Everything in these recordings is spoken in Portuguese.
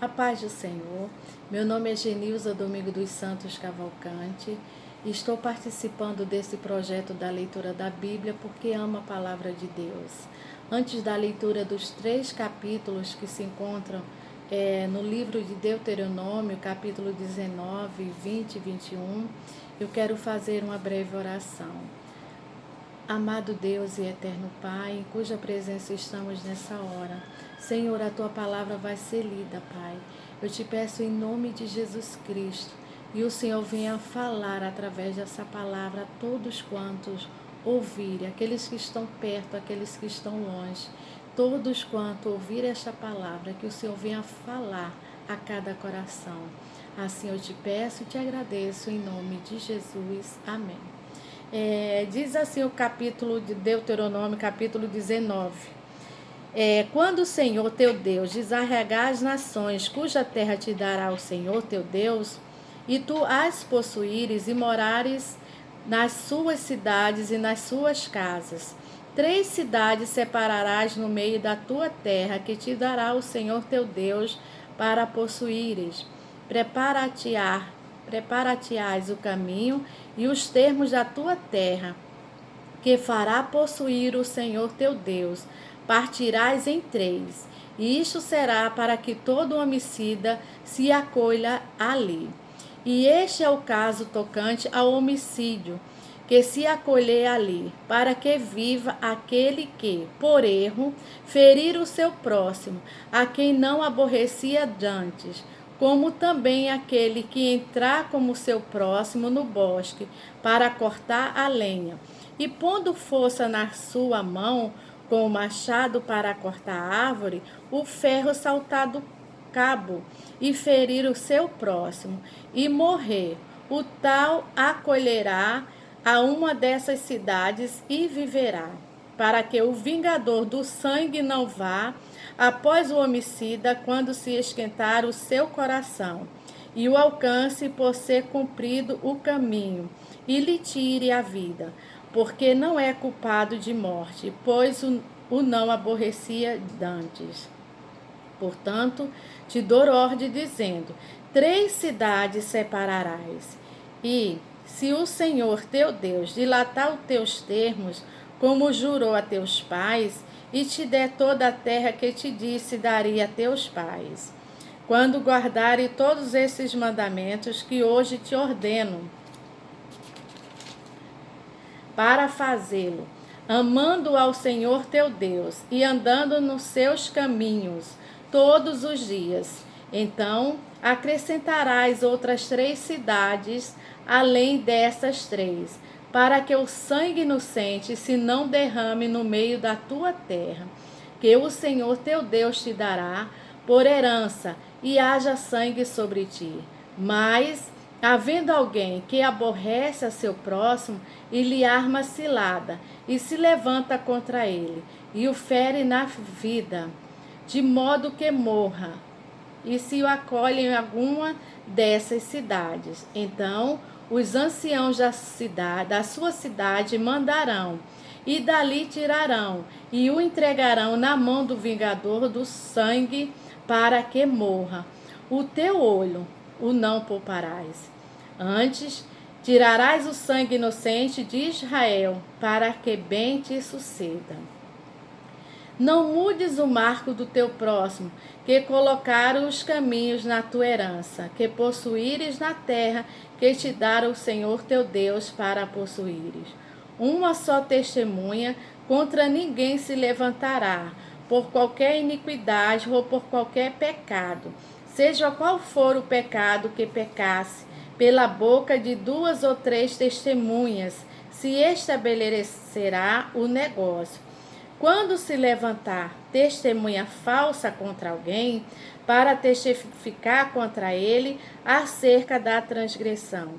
A paz do Senhor. Meu nome é Genilza Domingo dos Santos Cavalcante e estou participando desse projeto da leitura da Bíblia porque amo a palavra de Deus. Antes da leitura dos 3 capítulos que se encontram no livro de Deuteronômio, capítulo 19, 20 e 21, eu quero fazer uma breve oração. Amado Deus e eterno Pai, em cuja presença estamos nessa hora, Senhor, a Tua palavra vai ser lida, Pai. Eu te peço em nome de Jesus Cristo, e o Senhor venha falar através dessa palavra a todos quantos ouvirem, aqueles que estão perto, aqueles que estão longe, todos quantos ouvirem esta palavra, que o Senhor venha falar a cada coração. Assim eu te peço e te agradeço em nome de Jesus. Amém. Diz assim o capítulo de Deuteronômio, capítulo 19. Quando o Senhor teu Deus desarregar as nações, cuja terra te dará o Senhor teu Deus, e tu as possuíres e morares nas suas cidades e nas suas casas, 3 cidades separarás no meio da tua terra, que te dará o Senhor teu Deus para possuíres. Prepara-te-ás o caminho e os termos da tua terra, que fará possuir o Senhor teu Deus. Partirás em 3, e isto será para que todo homicida se acolha ali. E este é o caso tocante ao homicídio, que se acolher ali, para que viva aquele que, por erro, ferir o seu próximo, a quem não aborrecia dantes, como também aquele que entrar como seu próximo no bosque, para cortar a lenha, e pondo força na sua mão, com o machado para cortar a árvore, o ferro saltar do cabo, e ferir o seu próximo, e morrer, o tal acolherá a uma dessas cidades e viverá, para que o vingador do sangue não vá após o homicida quando se esquentar o seu coração, e o alcance por ser cumprido o caminho, e lhe tire a vida, porque não é culpado de morte, pois o não aborrecia dantes. Portanto, te dou ordem dizendo: 3 cidades separarás, e se o Senhor teu Deus dilatar os teus termos, como jurou a teus pais, e te der toda a terra que te disse daria a teus pais, quando guardares todos esses mandamentos que hoje te ordeno, para fazê-lo, amando ao Senhor teu Deus e andando nos seus caminhos todos os dias. Então acrescentarás outras 3 cidades, além dessas 3, para que o sangue inocente se não derrame no meio da tua terra, que o Senhor teu Deus te dará por herança, e haja sangue sobre ti. Mas, havendo alguém que aborrece a seu próximo e lhe arma cilada, e se levanta contra ele, e o fere na vida, de modo que morra, e se o acolhe em alguma dessas cidades, então os anciãos da sua cidade mandarão, e dali tirarão, e o entregarão na mão do vingador do sangue, para que morra. O teu olho o não pouparás. Antes, tirarás o sangue inocente de Israel, para que bem te suceda. Não mudes o marco do teu próximo, que colocaram os caminhos na tua herança, que possuíres na terra que te dará o Senhor teu Deus para possuíres. Uma só testemunha contra ninguém se levantará, por qualquer iniquidade ou por qualquer pecado, seja qual for o pecado que pecasse, pela boca de 2 ou 3 testemunhas se estabelecerá o negócio. Quando se levantar testemunha falsa contra alguém, para testificar contra ele acerca da transgressão,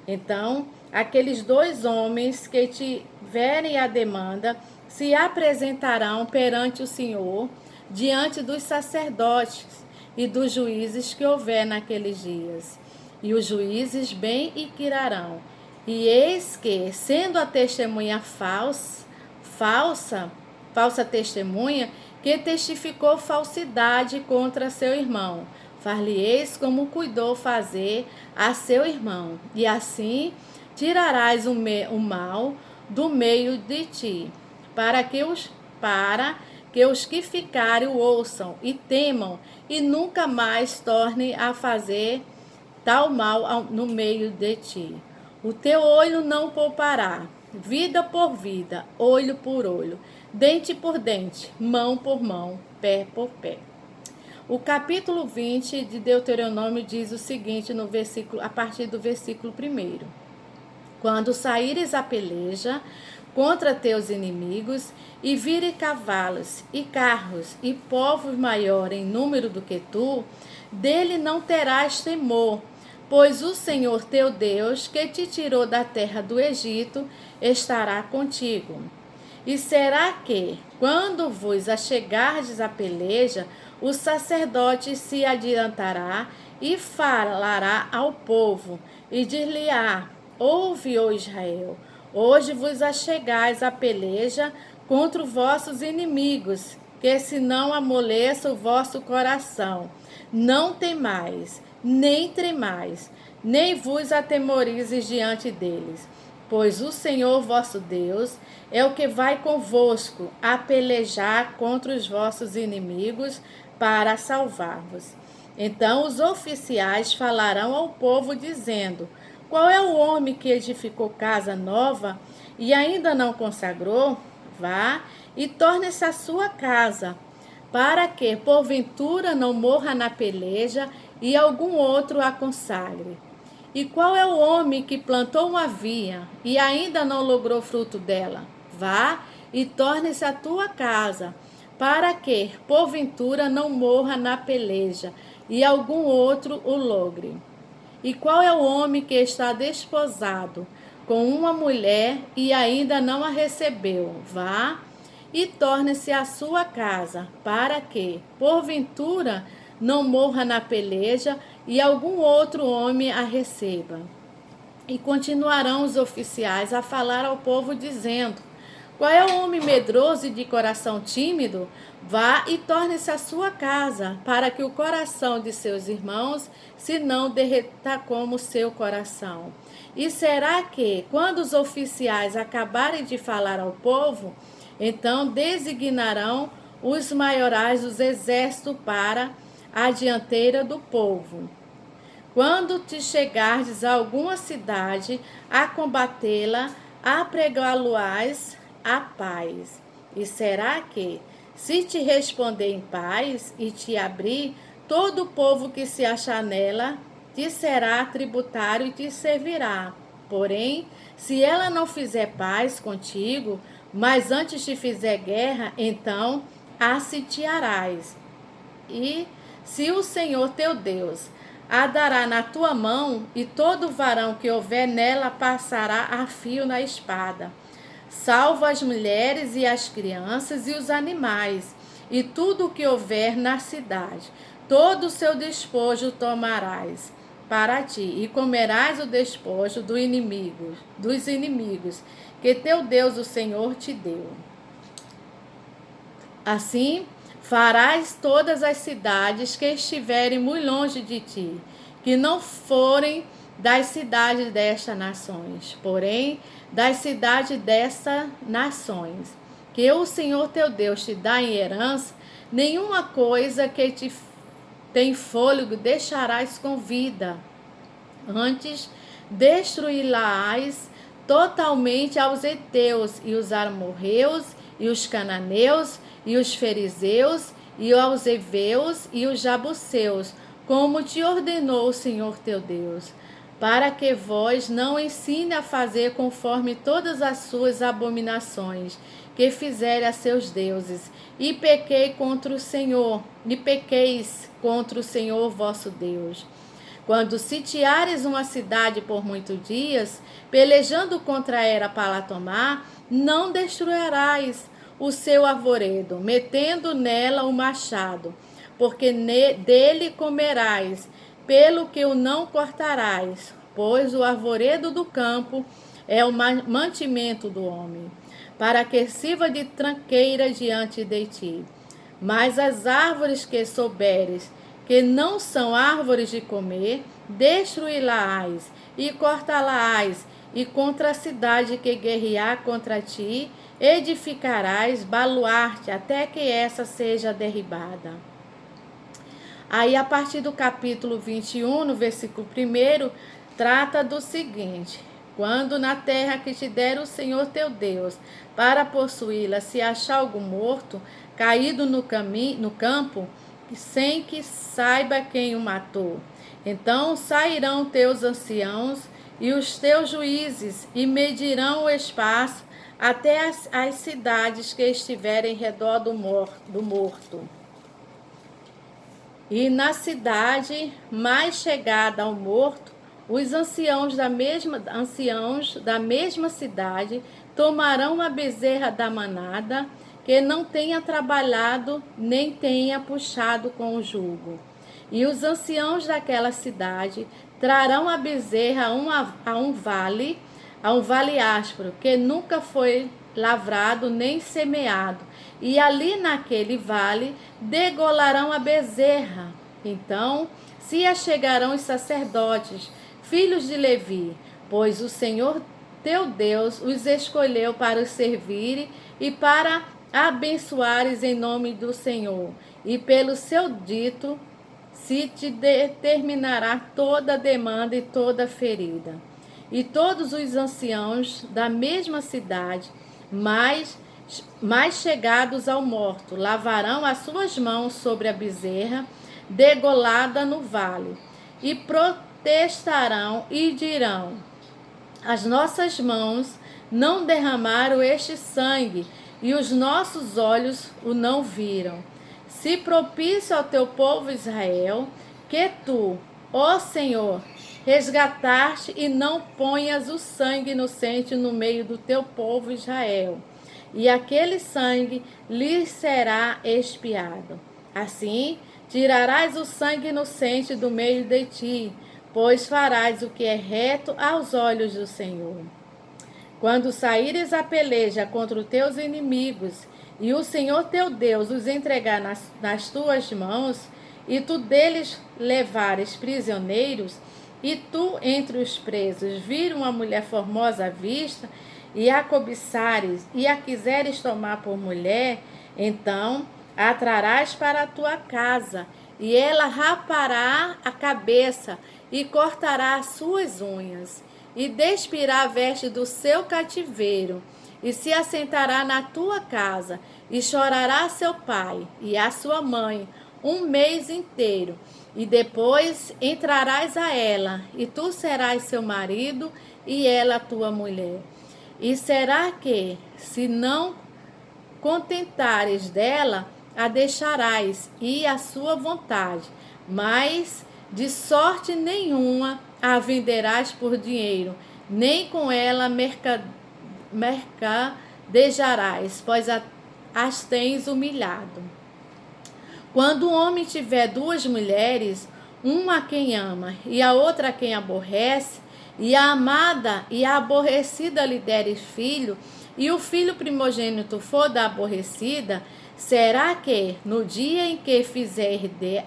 então aqueles 2 homens que tiverem a demanda se apresentarão perante o Senhor, diante dos sacerdotes e dos juízes que houver naqueles dias. E os juízes bem inquirarão. E eis que, sendo a testemunha falsa testemunha, que testificou falsidade contra seu irmão, Far-lhe-eis como cuidou fazer a seu irmão, e assim tirarás o mal do meio de ti, para que os que ficarem o ouçam e temam, e nunca mais tornem a fazer tal mal no meio de ti. O teu olho não poupará, vida por vida, olho por olho, dente por dente, mão por mão, pé por pé. O capítulo 20 de Deuteronômio diz o seguinte no versículo, a partir do versículo 1: Quando saíres a peleja contra teus inimigos, e vire cavalos, e carros, e povos maior em número do que tu, dele não terás temor, pois o Senhor teu Deus, que te tirou da terra do Egito, estará contigo. E será que, quando vos achegardes à peleja, o sacerdote se adiantará e falará ao povo, e dir-lhe-á: Ouve, ó Israel, hoje vos achegais à peleja contra os vossos inimigos, que se não amoleça o vosso coração. Não temais, nem tremais, nem vos atemorizes diante deles, pois o Senhor vosso Deus é o que vai convosco a pelejar contra os vossos inimigos para salvar-vos. Então os oficiais falarão ao povo, dizendo: Qual é o homem que edificou casa nova e ainda não consagrou? Vá e torne-se a sua casa, para que, porventura, não morra na peleja e algum outro a consagre. E qual é o homem que plantou uma vinha e ainda não logrou fruto dela? Vá e torne-se a tua casa, para que, porventura, não morra na peleja e algum outro o logre. E qual é o homem que está desposado com uma mulher e ainda não a recebeu? Vá e torne-se a sua casa, para que, porventura, não morra na peleja e algum outro homem a receba. E continuarão os oficiais a falar ao povo, dizendo: Qual é o homem medroso e de coração tímido? Vá e torne-se a sua casa, para que o coração de seus irmãos se não derreta como seu coração. E será que, quando os oficiais acabarem de falar ao povo, então designarão os maiorais dos exércitos para a dianteira do povo. Quando te chegardes a alguma cidade a combatê-la, apregá-lo-ás a paz. E será que, se te responder em paz e te abrir, todo o povo que se achar nela te será tributário e te servirá. Porém, se ela não fizer paz contigo, mas antes te fizer guerra, então a sitiarás. E se o Senhor teu Deus a dará na tua mão, e todo varão que houver nela passará a fio na espada, salvo as mulheres e as crianças e os animais, e tudo o que houver na cidade, todo o seu despojo tomarás para ti, e comerás o despojo dos inimigos, que teu Deus, o Senhor, te deu. Assim farás todas as cidades que estiverem muito longe de ti, que não forem das cidades destas nações, porém das cidades dessas nações, que o Senhor teu Deus te dá em herança, nenhuma coisa que te tem fôlego deixarás com vida. Antes destruí-las totalmente aos heteus e os amorreus e os cananeus e os fariseus e aos heveus e os jabuseus, como te ordenou o Senhor teu Deus, para que vós não ensine a fazer conforme todas as suas abominações que fizerem a seus deuses, e pequeis contra o Senhor vosso Deus. Quando sitiares uma cidade por muitos dias, pelejando contra ela para tomar, não destruirás o seu arvoredo, metendo nela o machado, porque dele comerás, pelo que o não cortarás, pois o arvoredo do campo é o mantimento do homem, para que sirva de tranqueira diante de ti. Mas as árvores que souberes que não são árvores de comer, destruí-la-ás e cortá-la-ás, e contra a cidade que guerrear contra ti, edificarás baluarte até que essa seja derribada. Aí, a partir do capítulo 21, no versículo 1, trata do seguinte: quando na terra que te der o Senhor teu Deus para possuí-la, se achar algum morto, caído no campo, sem que saiba quem o matou, então sairão teus anciãos e os teus juízes e medirão o espaço até as cidades que estiverem em redor do morto. E na cidade mais chegada ao morto, os anciãos da mesma cidade tomarão uma bezerra da manada, que não tenha trabalhado nem tenha puxado com o jugo. E os anciãos daquela cidade trarão a bezerra a um vale áspero, que nunca foi lavrado nem semeado, e ali naquele vale degolarão a bezerra. Então se achegarão os sacerdotes, filhos de Levi, pois o Senhor teu Deus os escolheu para os servir e para abençoares em nome do Senhor, e pelo seu dito se te determinará toda demanda e toda ferida. E todos os anciãos da mesma cidade, mais chegados ao morto, lavarão as suas mãos sobre a bezerra degolada no vale, e protestarão e dirão: as nossas mãos não derramaram este sangue, e os nossos olhos o não viram. Se propício ao teu povo Israel, que tu, ó Senhor, resgataste, e não ponhas o sangue inocente no meio do teu povo Israel, e aquele sangue lhe será expiado. Assim, tirarás o sangue inocente do meio de ti, pois farás o que é reto aos olhos do Senhor. Quando saíres a peleja contra os teus inimigos, e o Senhor teu Deus os entregar nas tuas mãos, e tu deles levares prisioneiros, e tu entre os presos vir uma mulher formosa à vista, e a cobiçares, e a quiseres tomar por mulher, então a trarás para a tua casa, e ela rapará a cabeça, e cortará as suas unhas, e despirá a veste do seu cativeiro, e se assentará na tua casa, e chorará seu pai e a sua mãe um mês inteiro, e depois entrarás a ela, e tu serás seu marido, e ela tua mulher. E será que, se não contentares dela, a deixarás ir à sua vontade, mas de sorte nenhuma a venderás por dinheiro, nem com ela mercadejarás, pois as tens humilhado. Quando um homem tiver duas mulheres, uma a quem ama e a outra a quem aborrece, e a amada e a aborrecida lhe derem filho, e o filho primogênito for da aborrecida, será que, no dia em que fizer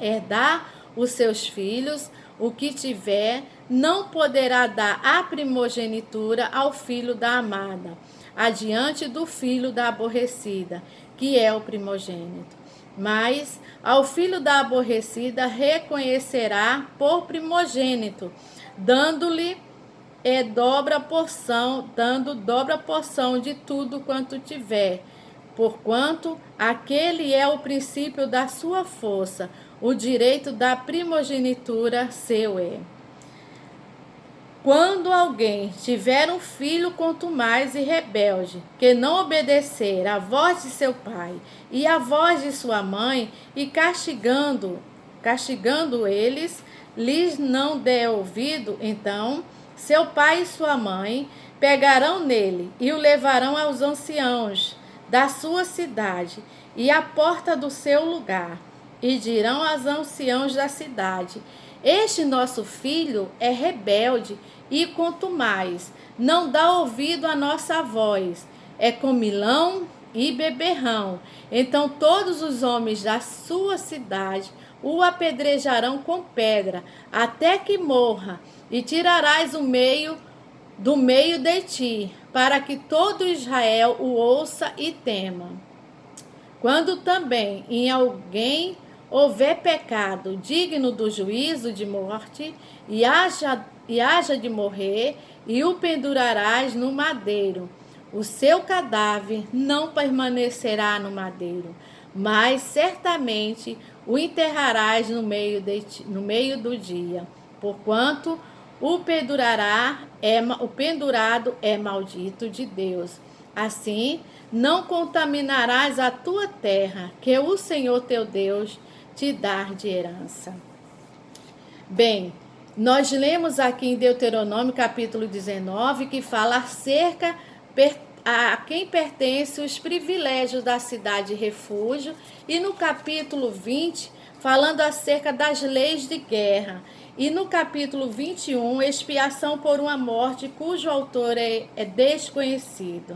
herdar os seus filhos, o que tiver, não poderá dar a primogenitura ao filho da amada, adiante do filho da aborrecida, que é o primogênito. Mas ao filho da aborrecida reconhecerá por primogênito, dando-lhe dobra porção de tudo quanto tiver, porquanto aquele é o princípio da sua força, o direito da primogenitura seu é. Quando alguém tiver um filho contumaz e rebelde, que não obedecer à voz de seu pai e à voz de sua mãe, e castigando eles, lhes não der ouvido, então seu pai e sua mãe pegarão nele e o levarão aos anciãos da sua cidade e à porta do seu lugar, e dirão aos anciãos da cidade: este nosso filho é rebelde e contumaz, não dá ouvido à nossa voz, é comilão e beberrão. Então todos os homens da sua cidade o apedrejarão com pedra, até que morra, e tirarás do meio de ti, para que todo Israel o ouça e tema. Quando também em alguém houver pecado digno do juízo de morte, e haja de morrer, e o pendurarás no madeiro. O seu cadáver não permanecerá no madeiro, mas certamente o enterrarás no meio do dia, porquanto o pendurado é maldito de Deus. Assim, não contaminarás a tua terra, que o Senhor teu Deus te dá de herança. Bem, nós lemos aqui em Deuteronômio capítulo 19, que fala acerca a quem pertence os privilégios da cidade refúgio, e no capítulo 20, falando acerca das leis de guerra, e no capítulo 21, expiação por uma morte cujo autor é desconhecido.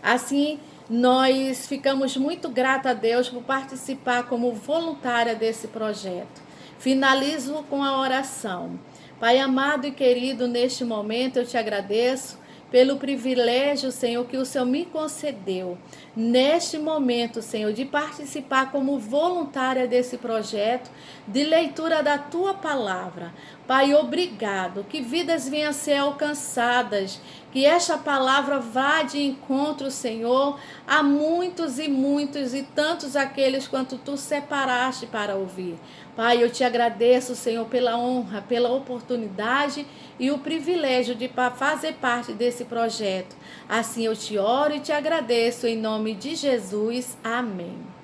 Assim, nós ficamos muito gratos a Deus por participar como voluntária desse projeto. Finalizo com a oração. Pai amado e querido, neste momento eu te agradeço pelo privilégio, Senhor, que o Senhor me concedeu, neste momento, Senhor, de participar como voluntária desse projeto de leitura da Tua Palavra. Pai, obrigado, que vidas venham a ser alcançadas, que esta palavra vá de encontro, Senhor, a muitos e tantos aqueles quanto Tu separaste para ouvir. Pai, eu te agradeço, Senhor, pela honra, pela oportunidade e o privilégio de fazer parte desse projeto. Assim eu te oro e te agradeço em nome de Jesus. Amém.